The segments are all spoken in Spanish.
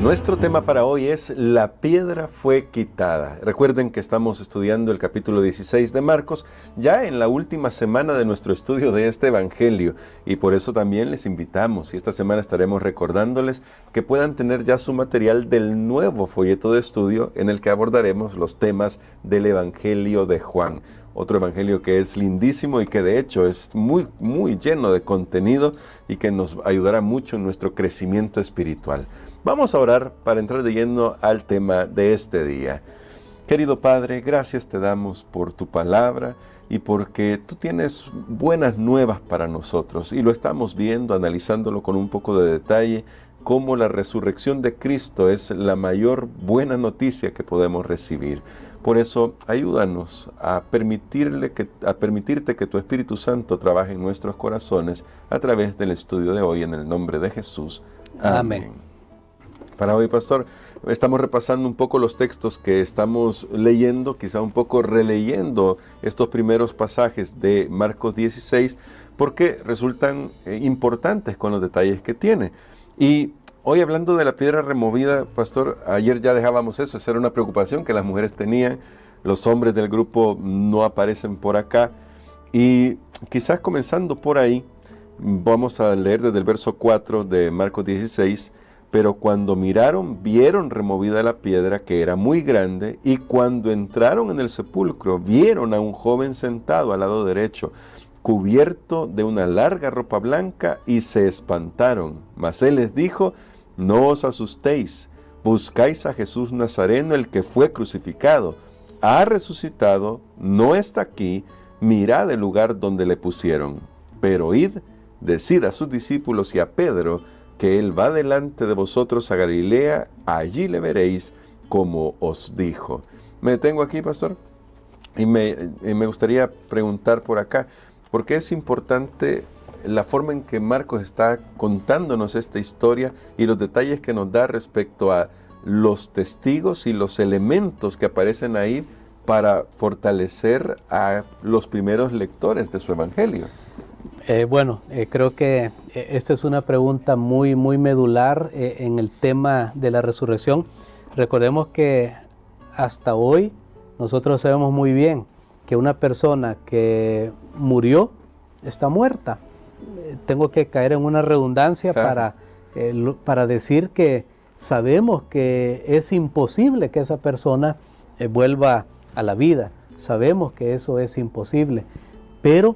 Nuestro tema para hoy es La piedra fue quitada. Recuerden que estamos estudiando el capítulo 16 de Marcos, ya en la última semana de nuestro estudio de este evangelio, y por eso también les invitamos, y esta semana estaremos recordándoles que puedan tener ya su material del nuevo folleto de estudio en el que abordaremos los temas del evangelio de Juan. Otro evangelio que es lindísimo y que de hecho es muy lleno de contenido y que nos ayudará mucho en nuestro crecimiento espiritual. Vamos a orar para entrar de lleno al tema de este día. Querido Padre, gracias te damos por tu palabra y porque tú tienes buenas nuevas para nosotros y lo estamos viendo, analizándolo con un poco de detalle, cómo la resurrección de Cristo es la mayor buena noticia que podemos recibir. Por eso, ayúdanos a permitirte que tu Espíritu Santo trabaje en nuestros corazones a través del estudio de hoy, en el nombre de Jesús. Amén. Para hoy, pastor, estamos repasando un poco los textos que estamos leyendo, quizá un poco releyendo estos primeros pasajes de Marcos 16, porque resultan importantes con los detalles que tiene. Y hoy, hablando de la piedra removida, pastor, ayer ya dejábamos eso, esa era una preocupación que las mujeres tenían, los hombres del grupo no aparecen por acá, y quizás comenzando por ahí, vamos a leer desde el verso 4 de Marcos 16, pero cuando miraron, vieron removida la piedra, que era muy grande, y cuando entraron en el sepulcro, vieron a un joven sentado al lado derecho, cubierto de una larga ropa blanca, y se espantaron. Mas él les dijo: no os asustéis, buscáis a Jesús Nazareno, el que fue crucificado. Ha resucitado, no está aquí, mirad el lugar donde le pusieron. Pero id, decid a sus discípulos y a Pedro, que él va delante de vosotros a Galilea, allí le veréis como os dijo. Me detengo aquí, pastor, y me gustaría preguntar por acá, ¿por qué es importante la forma en que Marcos está contándonos esta historia y los detalles que nos da respecto a los testigos y los elementos que aparecen ahí para fortalecer a los primeros lectores de su evangelio? Creo que esta es una pregunta muy medular en el tema de la resurrección. Recordemos que hasta hoy nosotros sabemos muy bien que una persona que murió está muerta. Tengo que caer en una redundancia para decir que sabemos que es imposible que esa persona vuelva a la vida. Sabemos que eso es imposible, pero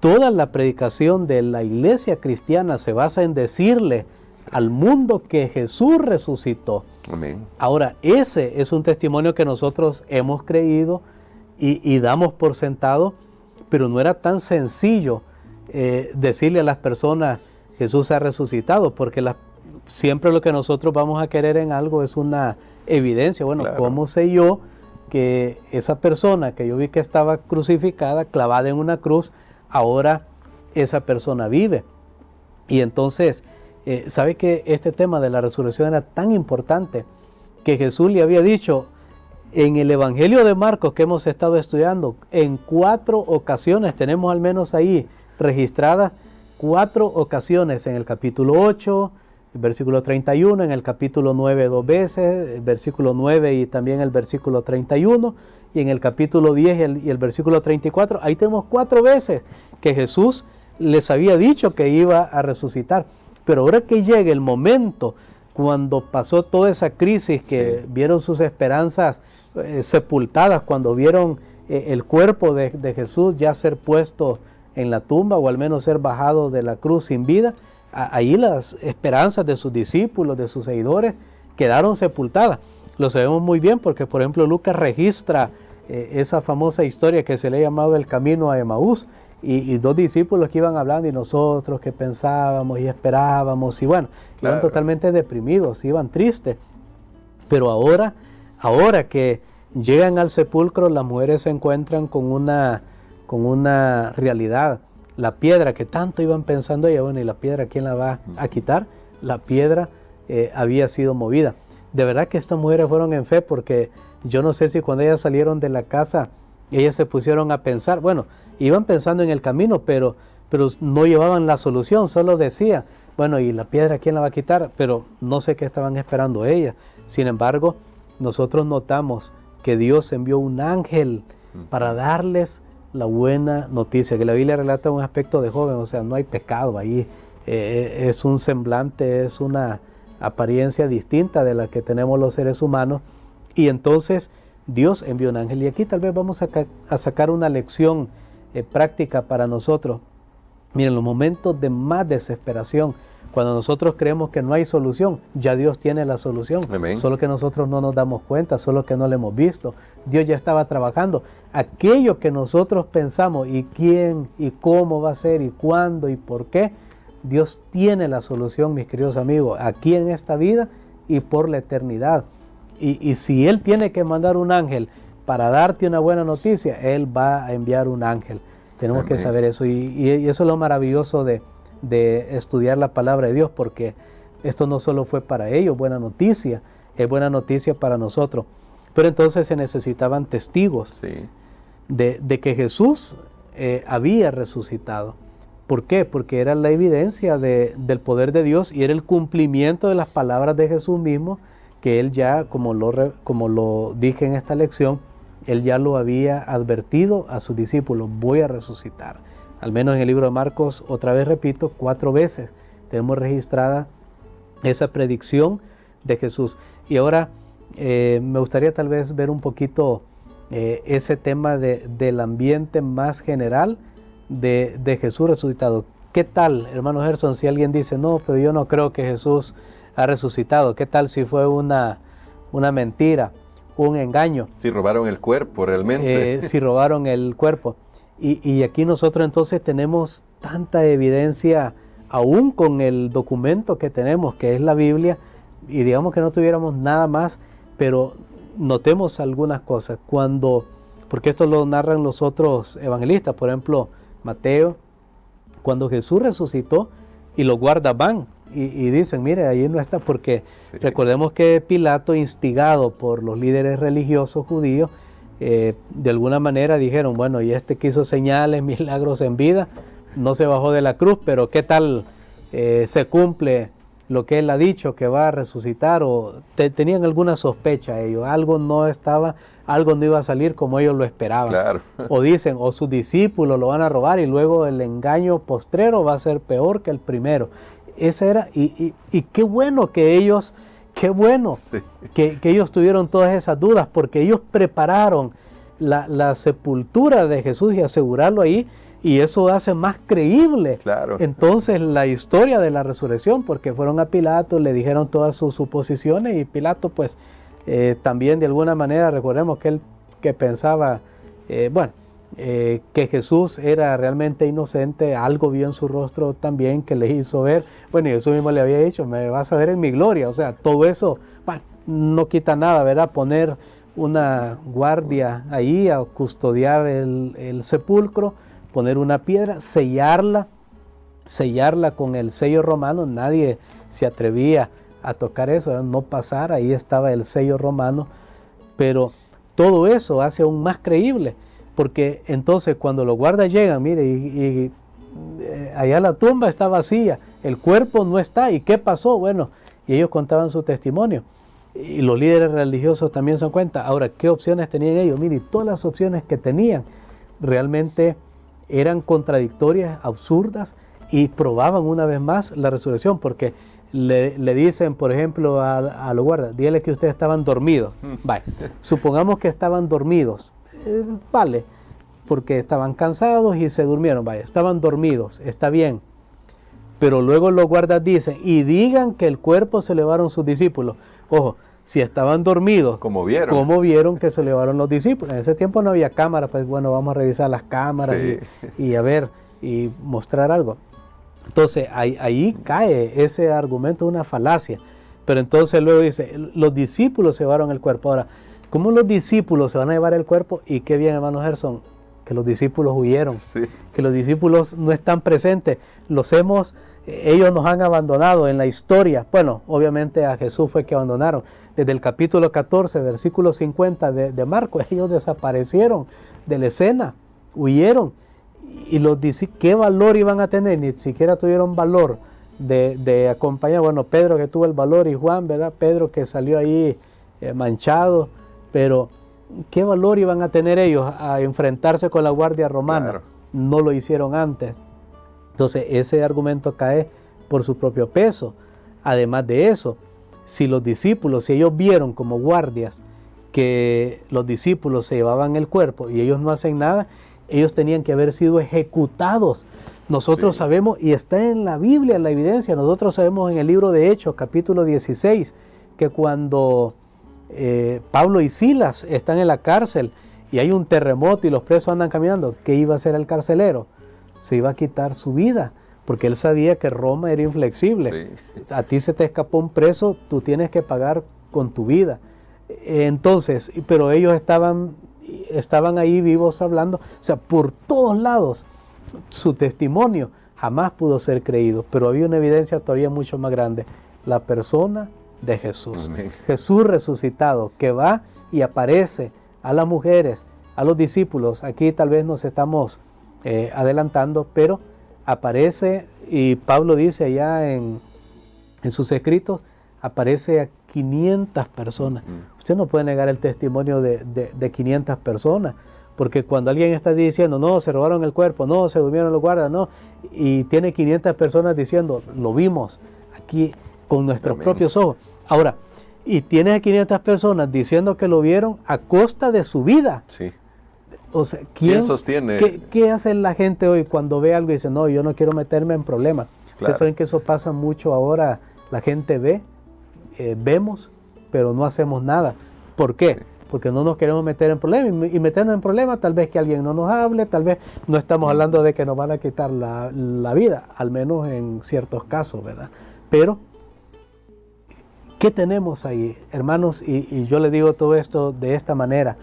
toda la predicación de la iglesia cristiana se basa en decirle al mundo que Jesús resucitó. Amén. Ahora, ese es un testimonio que nosotros hemos creído y damos por sentado, pero no era tan sencillo decirle a las personas Jesús ha resucitado, porque siempre lo que nosotros vamos a querer en algo es una evidencia. Bueno, claro. ¿Cómo sé yo que esa persona que yo vi que estaba crucificada, clavada en una cruz, ahora esa persona vive? Y entonces, ¿sabe que este tema de la resurrección era tan importante que Jesús le había dicho en el Evangelio de Marcos que hemos estado estudiando? En 4 ocasiones, tenemos al menos ahí registradas 4 ocasiones, en el capítulo 8, el versículo 31, en el capítulo 9 2 veces, el versículo 9 y también el versículo 31, y en el capítulo 10 y el versículo 34, ahí tenemos 4 veces que Jesús les había dicho que iba a resucitar. Pero ahora que llegue el momento, cuando pasó toda esa crisis, que vieron sus esperanzas sepultadas, cuando vieron el cuerpo de Jesús ya ser puesto en la tumba, o al menos ser bajado de la cruz sin vida, ahí las esperanzas de sus discípulos, de sus seguidores, quedaron sepultadas. Lo sabemos muy bien porque, por ejemplo, Lucas registra esa famosa historia que se le ha llamado el camino a Emaús, y 2 discípulos que iban hablando, y nosotros que pensábamos y esperábamos, y bueno, iban totalmente deprimidos, iban tristes. Pero ahora que llegan al sepulcro, las mujeres se encuentran con una realidad. La piedra que tanto iban pensando ellas, bueno, ¿y la piedra quién la va a quitar? La piedra había sido movida. De verdad que estas mujeres fueron en fe, porque yo no sé si cuando ellas salieron de la casa, ellas se pusieron a pensar, bueno, iban pensando en el camino, pero pero no llevaban la solución, solo decía, bueno, ¿y la piedra quién la va a quitar? Pero no sé qué estaban esperando ellas. Sin embargo, nosotros notamos que Dios envió un ángel para darles la buena noticia, que la Biblia relata un aspecto de joven, o sea, no hay pecado ahí, es un semblante, es una apariencia distinta de la que tenemos los seres humanos, y entonces Dios envió un ángel, y aquí tal vez vamos a sacar una lección práctica para nosotros. Miren, los momentos de más desesperación, cuando nosotros creemos que no hay solución, ya Dios tiene la solución. Amén. Solo que nosotros no nos damos cuenta, solo que no lo hemos visto. Dios ya estaba trabajando. Aquello que nosotros pensamos, y quién, y cómo va a ser, y cuándo, y por qué, Dios tiene la solución, mis queridos amigos, aquí en esta vida y por la eternidad. Y si Él tiene que mandar un ángel para darte una buena noticia, Él va a enviar un ángel. Tenemos Amén. que saber eso, y eso es lo maravilloso de estudiar la palabra de Dios, porque esto no solo fue para ellos buena noticia, es buena noticia para nosotros. Pero entonces se necesitaban testigos de que Jesús había resucitado. ¿Por qué? Porque era la evidencia del poder de Dios, y era el cumplimiento de las palabras de Jesús mismo, que Él ya, como lo dije en esta lección, Él ya lo había advertido a sus discípulos: voy a resucitar. Al menos en el libro de Marcos, otra vez repito, 4 veces tenemos registrada esa predicción de Jesús. Y ahora me gustaría tal vez ver un poquito ese tema del ambiente más general de Jesús resucitado. ¿Qué tal, hermano Gerson, si alguien dice, no, pero yo no creo que Jesús ha resucitado? ¿Qué tal si fue una mentira, un engaño? Si robaron el cuerpo realmente. Si robaron el cuerpo. Y aquí nosotros entonces tenemos tanta evidencia, aún con el documento que tenemos, que es la Biblia, y digamos que no tuviéramos nada más, pero notemos algunas cosas. Porque esto lo narran los otros evangelistas, por ejemplo, Mateo, cuando Jesús resucitó y los guardas van y dicen, mire, ahí no está, porque recordemos que Pilato, instigado por los líderes religiosos judíos, de alguna manera dijeron, bueno, y este que hizo señales, milagros en vida, no se bajó de la cruz, pero ¿qué tal se cumple lo que él ha dicho, que va a resucitar? O tenían alguna sospecha ellos, algo no iba a salir como ellos lo esperaban. Claro. O dicen, o sus discípulos lo van a robar, y luego el engaño postrero va a ser peor que el primero. Ese era, y qué bueno que ellos... Qué bueno que ellos tuvieron todas esas dudas, porque ellos prepararon la sepultura de Jesús y asegurarlo ahí, y eso hace más creíble entonces la historia de la resurrección, porque fueron a Pilato, le dijeron todas sus suposiciones, y Pilato pues también de alguna manera, recordemos que él que pensaba, que Jesús era realmente inocente, algo vio en su rostro también que le hizo ver, bueno, y Jesús mismo le había dicho, me vas a ver en mi gloria. O sea, todo eso, no quita nada, ¿verdad? Poner una guardia ahí a custodiar el sepulcro, poner una piedra, sellarla con el sello romano. Nadie se atrevía a tocar eso, ¿verdad? No pasar, ahí estaba el sello romano, pero todo eso hace aún más creíble. Porque entonces cuando los guardas llegan, mire, y allá la tumba está vacía, el cuerpo no está, ¿y qué pasó? Bueno, y ellos contaban su testimonio, y los líderes religiosos también se dan cuenta. Ahora, ¿qué opciones tenían ellos? Mire, todas las opciones que tenían realmente eran contradictorias, absurdas, y probaban una vez más la resurrección, porque le dicen, por ejemplo, a los guardas, díganle que ustedes estaban dormidos. Vale, supongamos que estaban dormidos. Vale, porque estaban cansados y se durmieron, vaya, estaban dormidos, está bien, pero luego los guardas dicen, y digan que el cuerpo se llevaron sus discípulos. Ojo, si estaban dormidos, ¿cómo vieron que se llevaron los discípulos? En ese tiempo no había cámara, pues bueno, vamos a revisar las cámaras y a ver, y mostrar algo. Entonces ahí cae ese argumento, una falacia. Pero entonces luego dice, los discípulos se llevaron el cuerpo. Ahora, ¿cómo los discípulos se van a llevar el cuerpo? Y qué bien, hermano Gerson, que los discípulos huyeron, que los discípulos no están presentes, ellos nos han abandonado en la historia. Bueno, obviamente a Jesús fue que abandonaron. Desde el capítulo 14, versículo 50 de Marcos, ellos desaparecieron de la escena, huyeron. Y los discípulos, ¿qué valor iban a tener? Ni siquiera tuvieron valor de acompañar. Bueno, Pedro que tuvo el valor y Juan, ¿verdad? Pedro que salió ahí manchado, pero ¿qué valor iban a tener ellos a enfrentarse con la guardia romana? Claro. No lo hicieron antes. Entonces ese argumento cae por su propio peso. Además de eso, si los discípulos, si ellos vieron como guardias que los discípulos se llevaban el cuerpo y ellos no hacen nada, ellos tenían que haber sido ejecutados. Nosotros sabemos, y está en la Biblia la evidencia, nosotros sabemos en el libro de Hechos, capítulo 16, que cuando Pablo y Silas están en la cárcel y hay un terremoto y los presos andan caminando, ¿qué iba a hacer el carcelero? Se iba a quitar su vida, porque él sabía que Roma era inflexible. Sí. A ti se te escapó un preso, tú tienes que pagar con tu vida. Entonces, pero ellos estaban ahí vivos hablando, o sea, por todos lados, su testimonio jamás pudo ser creído, pero había una evidencia todavía mucho más grande, la persona de Jesús. Amén. Jesús resucitado, que va y aparece a las mujeres, a los discípulos. Aquí tal vez nos estamos adelantando, pero aparece, y Pablo dice allá en sus escritos, aparece a 500 personas. Usted no puede negar el testimonio de 500 personas, porque cuando alguien está diciendo, no, se robaron el cuerpo, no, se durmieron los guardas, no, y tiene 500 personas diciendo, lo vimos aquí con nuestros propios ojos. Ahora, y tiene a 500 personas diciendo que lo vieron a costa de su vida. Sí. O sea, ¿quién sostiene? ¿Qué hace la gente hoy cuando ve algo y dice, no, yo no quiero meterme en problemas? Claro. Ustedes saben que eso pasa mucho ahora, la gente ve, vemos, pero no hacemos nada. ¿Por qué? Porque no nos queremos meter en problemas, y meternos en problemas tal vez que alguien no nos hable, tal vez no estamos hablando de que nos van a quitar la vida, al menos en ciertos casos, ¿verdad? Pero, ¿qué tenemos ahí, hermanos? Y yo le digo todo esto de esta manera,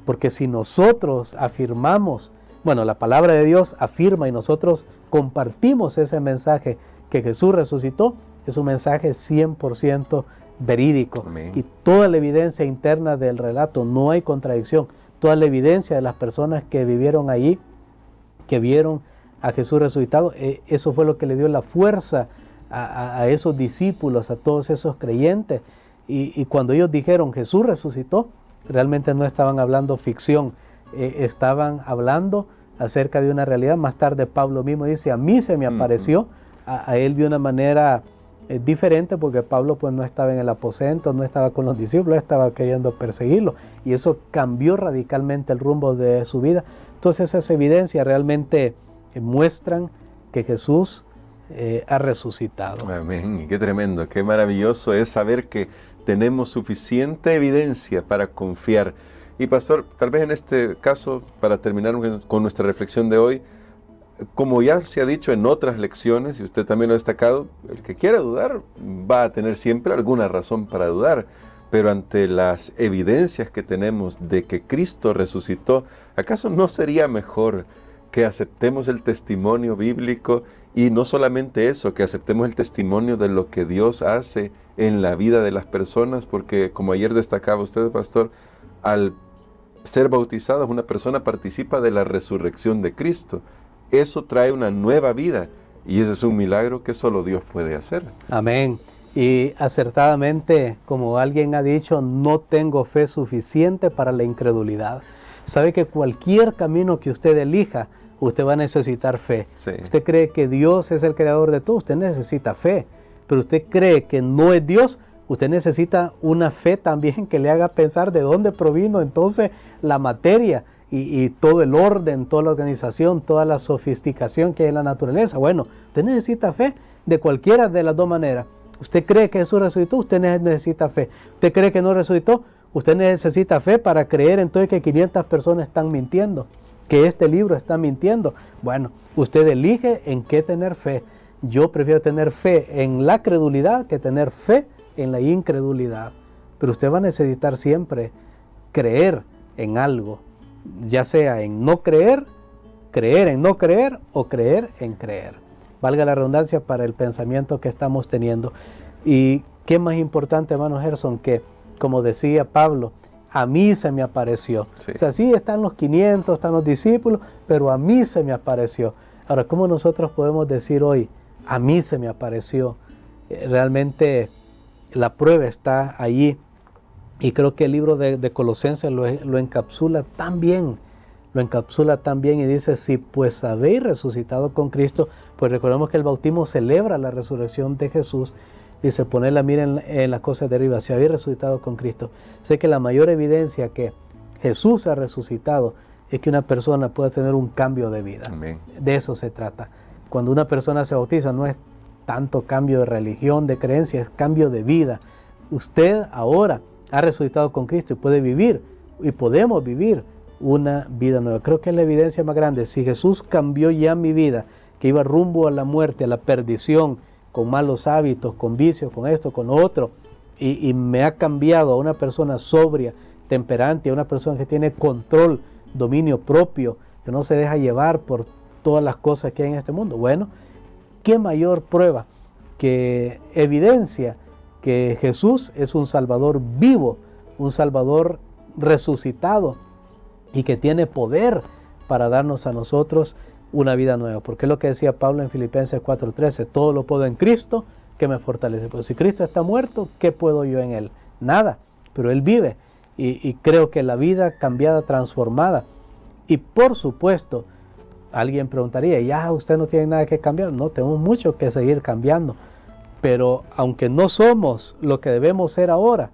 porque si nosotros afirmamos, bueno, la palabra de Dios afirma y nosotros compartimos ese mensaje que Jesús resucitó, es un mensaje 100% verídico. Amén. Y toda la evidencia interna del relato, no hay contradicción, toda la evidencia de las personas que vivieron allí, que vieron a Jesús resucitado, eso fue lo que le dio la fuerza a esos discípulos, a todos esos creyentes. Y cuando ellos dijeron Jesús resucitó, realmente no estaban hablando ficción, estaban hablando acerca de una realidad. Más tarde Pablo mismo dice, a mí se me apareció, a él de una manera diferente, porque Pablo pues no estaba en el aposento, no estaba con los discípulos, estaba queriendo perseguirlo, y eso cambió radicalmente el rumbo de su vida. Entonces esas evidencias realmente muestran que Jesús ha resucitado. Amén, qué tremendo, qué maravilloso es saber que tenemos suficiente evidencia para confiar. Y pastor, tal vez en este caso, para terminar con nuestra reflexión de hoy, como ya se ha dicho en otras lecciones, y usted también lo ha destacado, el que quiera dudar va a tener siempre alguna razón para dudar, pero ante las evidencias que tenemos de que Cristo resucitó, ¿acaso no sería mejor que aceptemos el testimonio bíblico? Y no solamente eso, que aceptemos el testimonio de lo que Dios hace en la vida de las personas, porque como ayer destacaba usted, pastor, al ser bautizados una persona participa de la resurrección de Cristo. Eso trae una nueva vida y ese es un milagro que solo Dios puede hacer. Amén. Y acertadamente, como alguien ha dicho, no tengo fe suficiente para la incredulidad. Sabe que cualquier camino que usted elija, usted va a necesitar fe. Sí. Usted cree que Dios es el creador de todo, usted necesita fe. Pero usted cree que no es Dios, usted necesita una fe también que le haga pensar de dónde provino entonces la materia y todo el orden, toda la organización, toda la sofisticación que hay en la naturaleza. Bueno, usted necesita fe de cualquiera de las dos maneras. Usted cree que Jesús resucitó, usted necesita fe. Usted cree que no resucitó, usted necesita fe para creer entonces que 500 personas están mintiendo, que este libro está mintiendo. Bueno, usted elige en qué tener fe. Yo prefiero tener fe en la credulidad que tener fe en la incredulidad. Pero usted va a necesitar siempre creer en algo, ya sea en no creer, creer en no creer o creer en creer. Valga la redundancia para el pensamiento que estamos teniendo. Y qué más importante, hermano Gerson, que como decía Pablo, a mí se me apareció. Sí. O sea, sí están los 500, están los discípulos, pero a mí se me apareció. Ahora, ¿cómo nosotros podemos decir hoy, a mí se me apareció? Realmente la prueba está allí. Y creo que el libro de Colosenses lo encapsula tan bien. Lo encapsula tan bien y dice, si pues habéis resucitado con Cristo, pues recordemos que el bautismo celebra la resurrección de Jesús. Dice, poned la mira en las cosas de arriba, si habéis resucitado con Cristo. Sé que la mayor evidencia que Jesús ha resucitado es que una persona pueda tener un cambio de vida. Amén. De eso se trata. Cuando una persona se bautiza no es tanto cambio de religión, de creencia, es cambio de vida. Usted ahora ha resucitado con Cristo y puede vivir, y podemos vivir una vida nueva. Creo que es la evidencia más grande. Si Jesús cambió ya mi vida, que iba rumbo a la muerte, a la perdición, con malos hábitos, con vicios, con esto, con otro, y me ha cambiado a una persona sobria, temperante, a una persona que tiene control, dominio propio, que no se deja llevar por todas las cosas que hay en este mundo. Bueno, ¿qué mayor prueba que evidencia que Jesús es un Salvador vivo, un Salvador resucitado y que tiene poder para darnos a nosotros una vida nueva? Porque es lo que decía Pablo en Filipenses 4:13, todo lo puedo en Cristo que me fortalece. Pues si Cristo está muerto, ¿qué puedo yo en Él? Nada, pero Él vive. Y creo que la vida cambiada, transformada. Y por supuesto, alguien preguntaría, ya usted no tiene nada que cambiar. No, tenemos mucho que seguir cambiando. Pero aunque no somos lo que debemos ser ahora,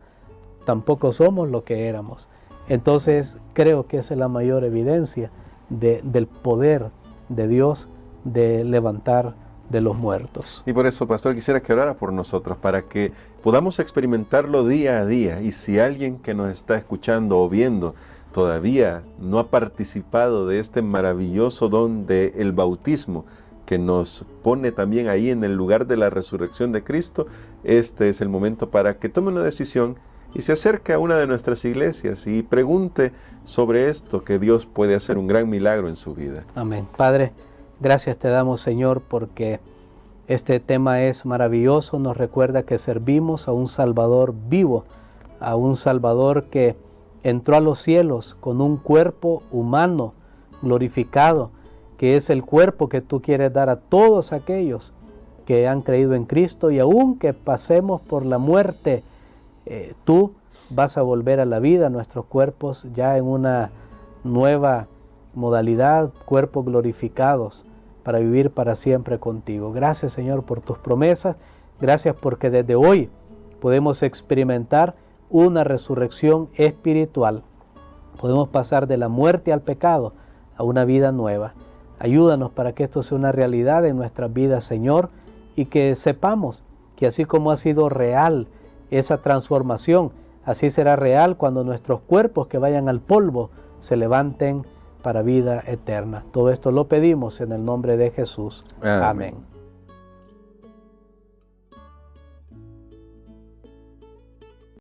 tampoco somos lo que éramos. Entonces creo que esa es la mayor evidencia del poder de Dios de levantar de los muertos. Y por eso, pastor, quisiera que orara por nosotros, para que podamos experimentarlo día a día. Y si alguien que nos está escuchando o viendo todavía no ha participado de este maravilloso don del bautismo, que nos pone también ahí en el lugar de la resurrección de Cristo, este es el momento para que tome una decisión y se acerque a una de nuestras iglesias y pregunte sobre esto, que Dios puede hacer un gran milagro en su vida. Amén. Padre, gracias te damos, Señor, porque este tema es maravilloso. Nos recuerda que servimos a un Salvador vivo, a un Salvador que entró a los cielos con un cuerpo humano glorificado, que es el cuerpo que tú quieres dar a todos aquellos que han creído en Cristo, y aunque pasemos por la muerte, tú vas a volver a la vida, nuestros cuerpos ya en una nueva modalidad, cuerpos glorificados, para vivir para siempre contigo. Gracias, Señor, por tus promesas. Gracias porque desde hoy podemos experimentar una resurrección espiritual. Podemos pasar de la muerte al pecado a una vida nueva. Ayúdanos para que esto sea una realidad en nuestras vidas, Señor, y que sepamos que así como ha sido real esa transformación, así será real cuando nuestros cuerpos que vayan al polvo se levanten para vida eterna. Todo esto lo pedimos en el nombre de Jesús. Amén.